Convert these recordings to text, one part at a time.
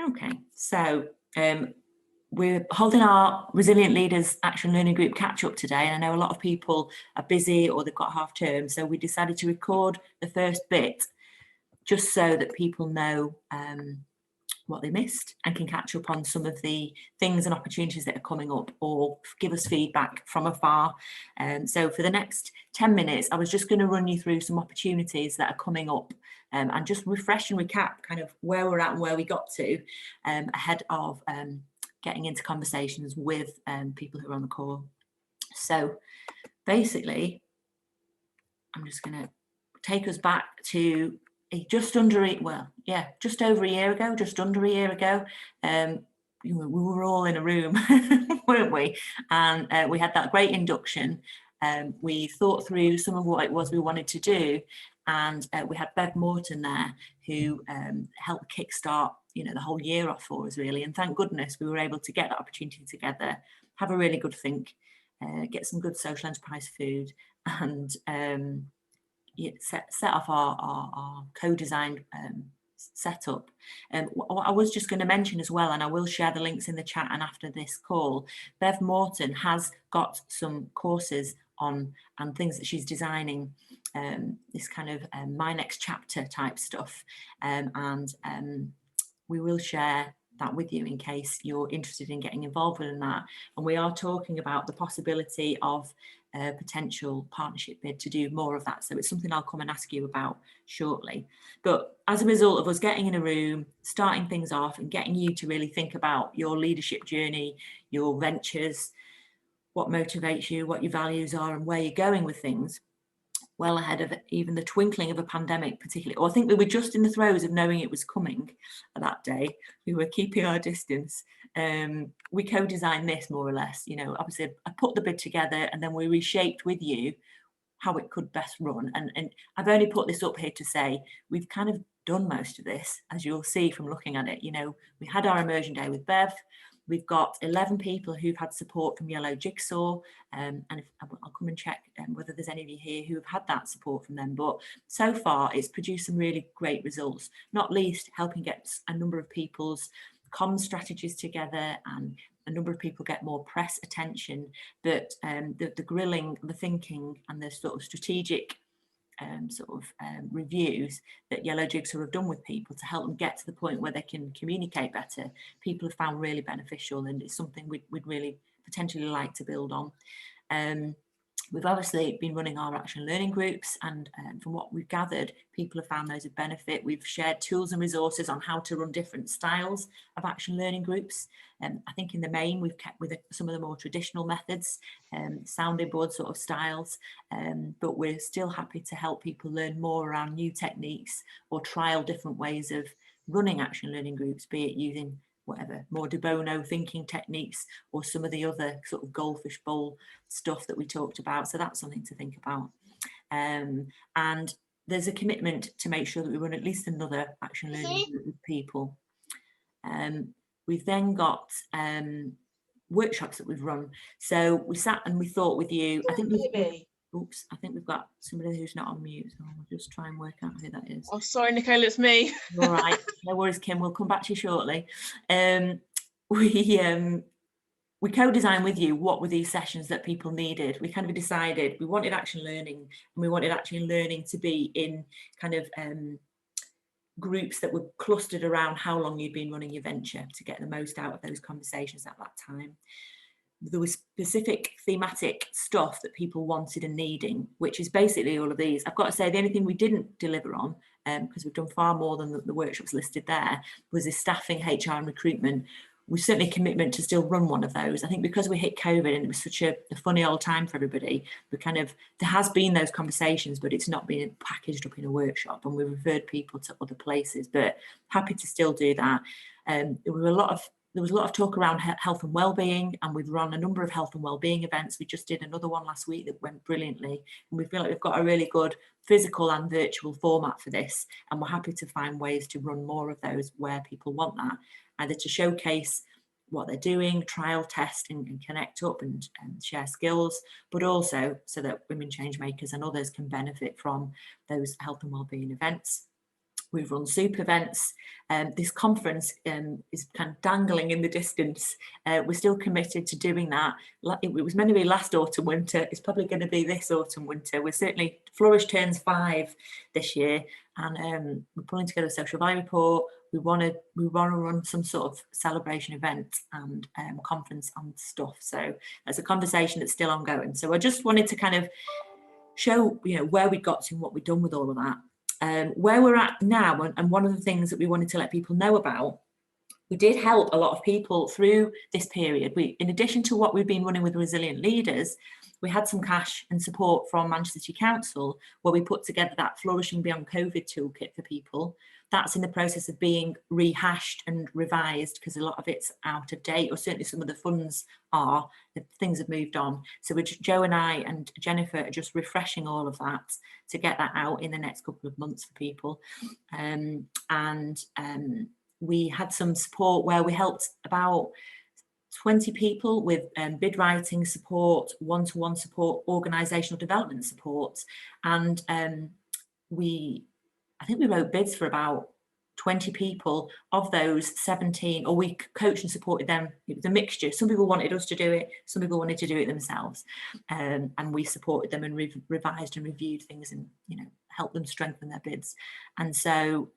Okay, so we're holding our Resilient Leaders Action Learning Group catch up today, and I know a lot of people are busy or they've got half term, so we decided to record the first bit just so that people know what they missed and can catch up on some of the things and opportunities that are coming up or give us feedback from afar. So for the next 10 minutes, I was just going to run you through some opportunities that are coming up and just refresh and recap kind of where we're at and where we got to ahead of getting into conversations with people who are on the call. So basically, I'm just going to take us back to just over a year ago, we were all in a room, weren't we? And we had that great induction. We thought through some of what it was we wanted to do, and we had Bev Morton there who helped kickstart, the whole year off for us, really. And thank goodness we were able to get that opportunity together, have a really good think, get some good social enterprise food, and set off our co-designed setup. What I was just going to mention as well, and I will share the links in the chat and after this call, Bev Morton has got some courses on and things that she's designing, this kind of my next chapter type stuff, and we will share that with you in case you're interested in getting involved in that. And we are talking about the possibility of a potential partnership bid to do more of that. So it's something I'll come and ask you about shortly. But as a result of us getting in a room, starting things off and getting you to really think about your leadership journey, your ventures, what motivates you, what your values are and where you're going with things, well ahead of even the twinkling of a pandemic particularly, or I think we were just in the throes of knowing it was coming that day. We were keeping our distance. We co-designed this more or less, obviously I put the bid together and then we reshaped with you how it could best run. And I've only put this up here to say, we've kind of done most of this, as you'll see from looking at it. We had our immersion day with Bev. We've got 11 people who've had support from Yellow Jigsaw, and I'll come and check whether there's any of you here who have had that support from them. But so far, it's produced some really great results, not least helping get a number of people's comms strategies together and a number of people get more press attention. But the grilling, the thinking and the sort of strategic reviews that Yellow Jigsaw have done with people to help them get to the point where they can communicate better, people have found really beneficial, and it's something we'd really potentially like to build on. We've obviously been running our action learning groups, and from what we've gathered, people have found those of benefit. We've shared tools and resources on how to run different styles of action learning groups. I think in the main, we've kept with some of the more traditional methods, sounding board sort of styles, but we're still happy to help people learn more around new techniques or trial different ways of running action learning groups, be it using whatever, more de Bono thinking techniques or some of the other sort of goldfish bowl stuff that we talked about. So that's something to think about. And there's a commitment to make sure that we run at least another action learning group with people. We've then got workshops that we've run. So we sat and we thought with you, I think we've got somebody who's not on mute, so I'll just try and work out who that is. Oh, sorry, Nicole, it's me. All right, no worries, Kim, we'll come back to you shortly. We co-designed with you what were these sessions that people needed. We kind of decided we wanted action learning, and we wanted action learning to be in kind of groups that were clustered around how long you'd been running your venture to get the most out of those conversations at that time. There was specific thematic stuff that people wanted and needing, which is basically all of these. I've got to say the only thing we didn't deliver on, because we've done far more than the workshops listed there, was this staffing, HR and recruitment. We've certainly a commitment to still run one of those. I think because we hit COVID and it was such a funny old time for everybody, there has been those conversations, but it's not been packaged up in a workshop, and we referred people to other places, but happy to still do that. There was a lot of talk around health and wellbeing, and we've run a number of health and wellbeing events. We just did another one last week that went brilliantly, and we feel like we've got a really good physical and virtual format for this, and we're happy to find ways to run more of those where people want that, either to showcase what they're doing, trial test and connect up and share skills, but also so that women change makers and others can benefit from those health and wellbeing events. We've run soup events. This conference is kind of dangling in the distance. We're still committed to doing that. It was meant to be last autumn winter. It's probably going to be this autumn winter. We're certainly, Flourish turns 5 this year, and we're pulling together a social value report. We want to run some sort of celebration event and conference and stuff. So that's a conversation that's still ongoing. So I just wanted to kind of show, you know, where we got to and what we've done with all of that. Where we're at now, and one of the things that we wanted to let people know about, we did help a lot of people through this period. In addition to what we've been running with Resilient Leaders, we had some cash and support from Manchester City Council, where we put together that Flourishing Beyond COVID toolkit for people. That's in the process of being rehashed and revised, because a lot of it's out of date, or certainly some of the funds are. Things have moved on. So Joe and I and Jennifer are just refreshing all of that to get that out in the next couple of months for people. We had some support where we helped about 20 people with bid writing support, one-to-one support, organisational development support, and I think we wrote bids for about 20 people. Of those, 17, or we coached and supported them. It was a mixture. Some people wanted us to do it, some people wanted to do it themselves, and we supported them and revised and reviewed things, and, you know, helped them strengthen their bids. And so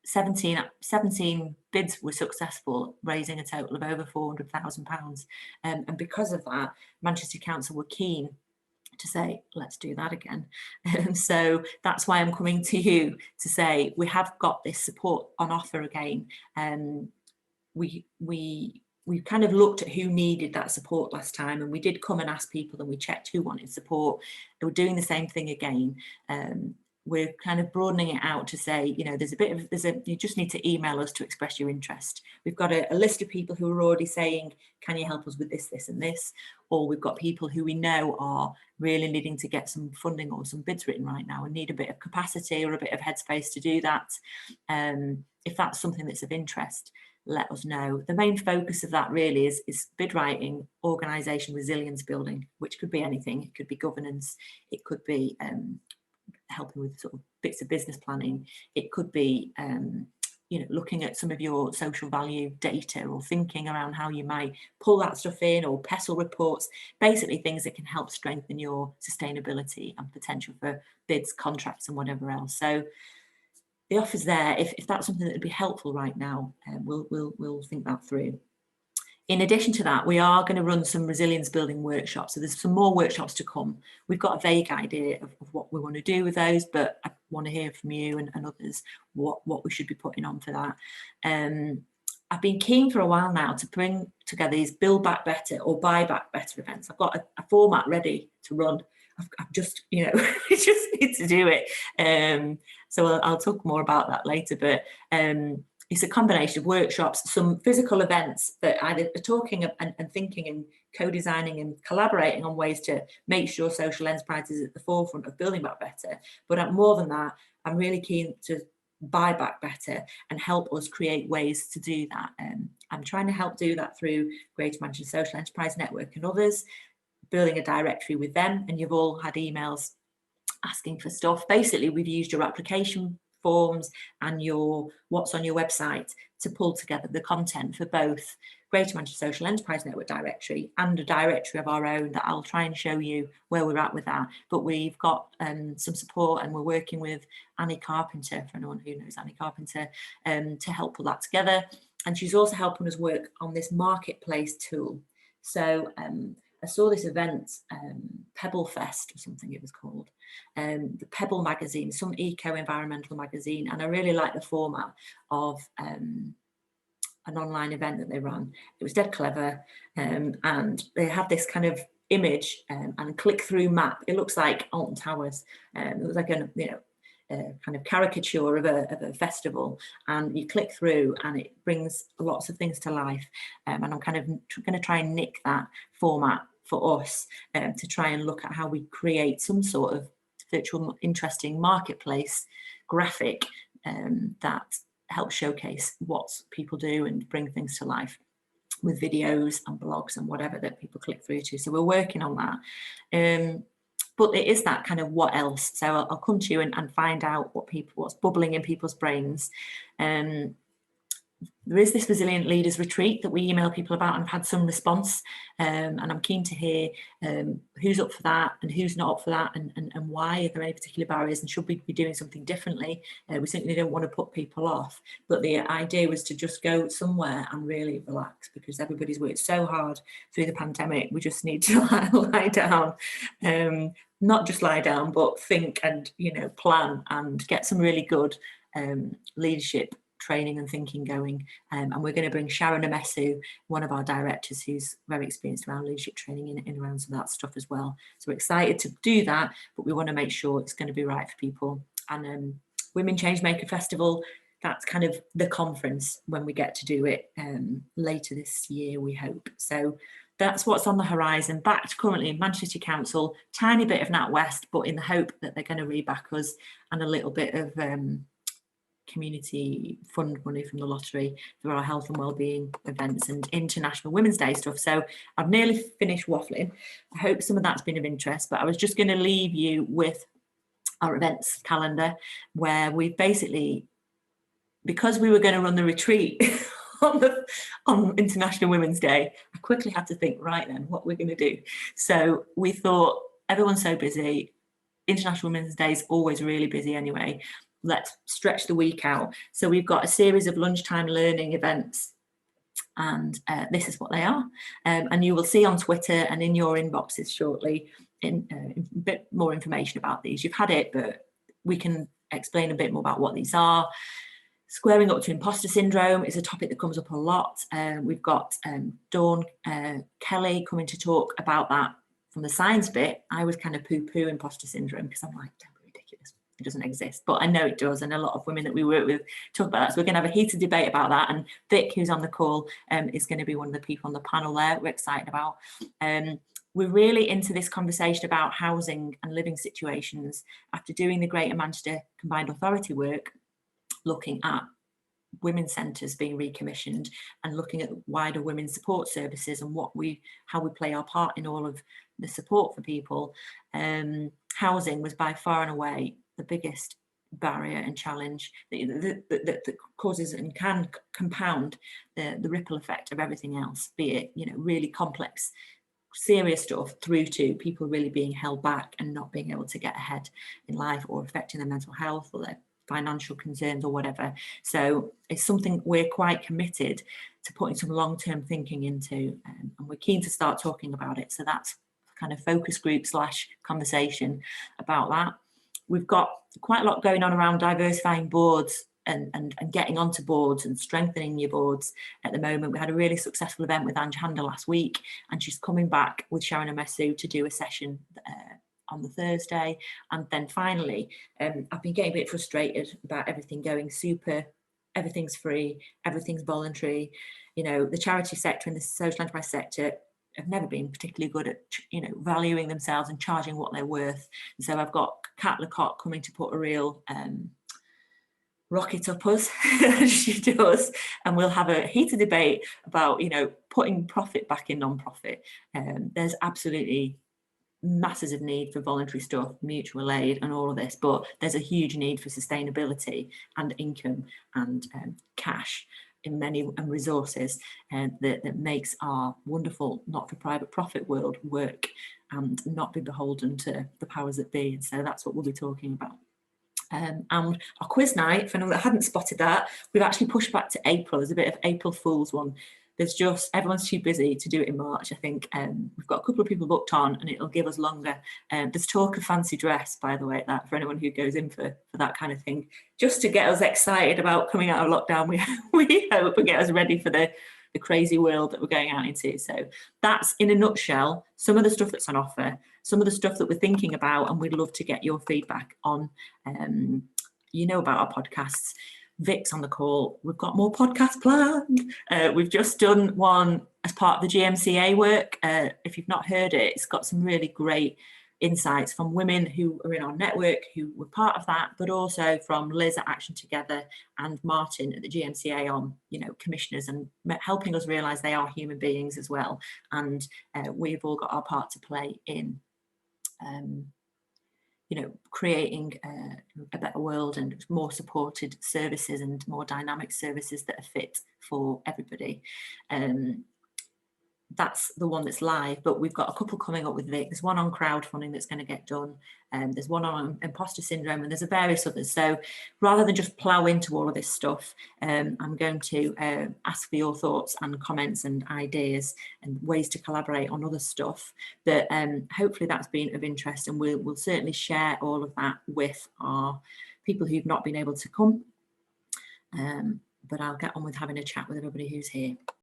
17 bids were successful, raising a total of over £400,000. And because of that, Manchester Council were keen to say, let's do that again. So that's why I'm coming to you to say we have got this support on offer again. We kind of looked at who needed that support last time, and we did come and ask people, and we checked who wanted support. And we're doing the same thing again. We're kind of broadening it out to say, you know, you just need to email us to express your interest. We've got a list of people who are already saying, can you help us with this, this and this? Or we've got people who we know are really needing to get some funding or some bids written right now and need a bit of capacity or a bit of headspace to do that. If that's something that's of interest, let us know. The main focus of that really is bid writing, organisation, resilience building, which could be anything. It could be governance, it could be helping with sort of bits of business planning, it could be you know, looking at some of your social value data, or thinking around how you might pull that stuff in, or PESEL reports, basically things that can help strengthen your sustainability and potential for bids, contracts and whatever else. So the offer's there. If that's something that would be helpful right now, we'll think that through. In addition to that, we are going to run some resilience building workshops. So there's some more workshops to come. We've got a vague idea of what we want to do with those, but I want to hear from you and others what we should be putting on for that. I've been keen for a while now to bring together these Build Back Better or Buy Back Better events. I've got a format ready to run. I've just, you know, just need to do it. So I'll talk more about that later, but it's a combination of workshops, some physical events that either are talking and thinking and co-designing and collaborating on ways to make sure social enterprise is at the forefront of building back better. But more than that, I'm really keen to buy back better and help us create ways to do that. I'm trying to help do that through Greater Manchester Social Enterprise Network and others, building a directory with them, and you've all had emails asking for stuff. Basically, we've used your application forms and what's on your website to pull together the content for both Greater Manchester Social Enterprise Network directory and a directory of our own that I'll try and show you where we're at with that. But we've got some support, and we're working with Annie Carpenter, for anyone who knows Annie Carpenter, to help pull that together. And she's also helping us work on this marketplace tool. So I saw this event, Pebble Fest or something it was called, the Pebble magazine, some eco-environmental magazine, and I really like the format of an online event that they ran. It was dead clever, and they had this kind of image and click-through map. It looks like Alton Towers. It was like a kind of caricature of a festival, and you click through and it brings lots of things to life. And I'm kind of going to try and nick that format for us to try and look at how we create some sort of virtual interesting marketplace graphic that helps showcase what people do and bring things to life with videos and blogs and whatever that people click through to. So we're working on that. But it is that kind of what else. So I'll come to you and find out what's bubbling in people's brains. There is this Resilient Leaders Retreat that we email people about and have had some response, and I'm keen to hear who's up for that and who's not up for that, and why. Are there any particular barriers, and should we be doing something differently? We certainly don't want to put people off, but the idea was to just go somewhere and really relax, because everybody's worked so hard through the pandemic. We just need to lie down, not just lie down, but think and plan and get some really good leadership training and thinking going, and we're going to bring Sharon Amesu, one of our directors who's very experienced around leadership training in around some of that stuff as well. So we're excited to do that, but we want to make sure it's going to be right for people. And Women Changemaker Festival, that's kind of the conference when we get to do it later this year, we hope. So that's what's on the horizon. Backed currently in Manchester City Council, tiny bit of NatWest, but in the hope that they're going to reback us, and a little bit of community fund money from the lottery for our health and wellbeing events and International Women's Day stuff. So I've nearly finished waffling. I hope some of that's been of interest, but I was just going to leave you with our events calendar, where we've basically, because we were going to run the retreat on International Women's Day, I quickly had to think, right then, what we're going to do. So we thought, everyone's so busy, International Women's Day is always really busy anyway, let's stretch the week out. So we've got a series of lunchtime learning events, and this is what they are. And you will see on Twitter and in your inboxes shortly a bit more information about these. You've had it, but we can explain a bit more about what these are. Squaring up to imposter syndrome is a topic that comes up a lot. We've got Dawn Kelly coming to talk about that from the science bit. I was kind of poo-poo imposter syndrome because I'm like, ridiculous. It doesn't exist, but I know it does, and a lot of women that we work with talk about that. So we're going to have a heated debate about that, and Vic, who's on the call, is going to be one of the people on the panel there. We're excited about. We're really into this conversation about housing and living situations after doing the Greater Manchester Combined Authority work, looking at women's centres being recommissioned and looking at wider women's support services and how we play our part in all of the support for people. Housing was by far and away the biggest barrier and challenge that causes and can compound the ripple effect of everything else, be it really complex, serious stuff, through to people really being held back and not being able to get ahead in life, or affecting their mental health or their financial concerns or whatever. So it's something we're quite committed to putting some long-term thinking into, and we're keen to start talking about it. So that's kind of focus group / conversation about that. We've got quite a lot going on around diversifying boards and getting onto boards and strengthening your boards at the moment. We had a really successful event with Ange Hander last week, and she's coming back with Sharon Amesu to do a session on the Thursday. And then finally, I've been getting a bit frustrated about everything going super, everything's free, everything's voluntary. The charity sector and the social enterprise sector have never been particularly good at valuing themselves and charging what they're worth. And so I've got Kat Lecoq coming to put a real rocket up us, as she does, and we'll have a heated debate about putting profit back in non-profit. There's absolutely masses of need for voluntary stuff, mutual aid and all of this, but there's a huge need for sustainability and income and cash in many and resources that makes our wonderful not-for-private-profit world work and not be beholden to the powers that be. And so that's what we'll be talking about. And our quiz night, for anyone that hadn't spotted that, we've actually pushed back to April. There's a bit of April Fool's one. There's just, everyone's too busy to do it in March, I think. We've got a couple of people booked on and it'll give us longer. There's talk of fancy dress, by the way, at that, for anyone who goes in for that kind of thing, just to get us excited about coming out of lockdown. We hope, and get us ready for the crazy world that we're going out into. So that's, in a nutshell, some of the stuff that's on offer, some of the stuff that we're thinking about, and we'd love to get your feedback on. About our podcasts. Vic's on the call. We've got more podcasts planned. We've just done one as part of the GMCA work. If you've not heard it, it's got some really great insights from women who are in our network, who were part of that, but also from Liz at Action Together and Martin at the GMCA on, commissioners, and helping us realise they are human beings as well. And we've all got our part to play in creating a better world and more supported services and more dynamic services that are fit for everybody. That's the one that's live, but we've got a couple coming up with Vic. There's one on crowdfunding that's going to get done, and there's one on imposter syndrome, and there's various others. So rather than just plow into all of this stuff, I'm going to ask for your thoughts and comments and ideas and ways to collaborate on other stuff. But hopefully that's been of interest, and we'll certainly share all of that with our people who've not been able to come. But I'll get on with having a chat with everybody who's here.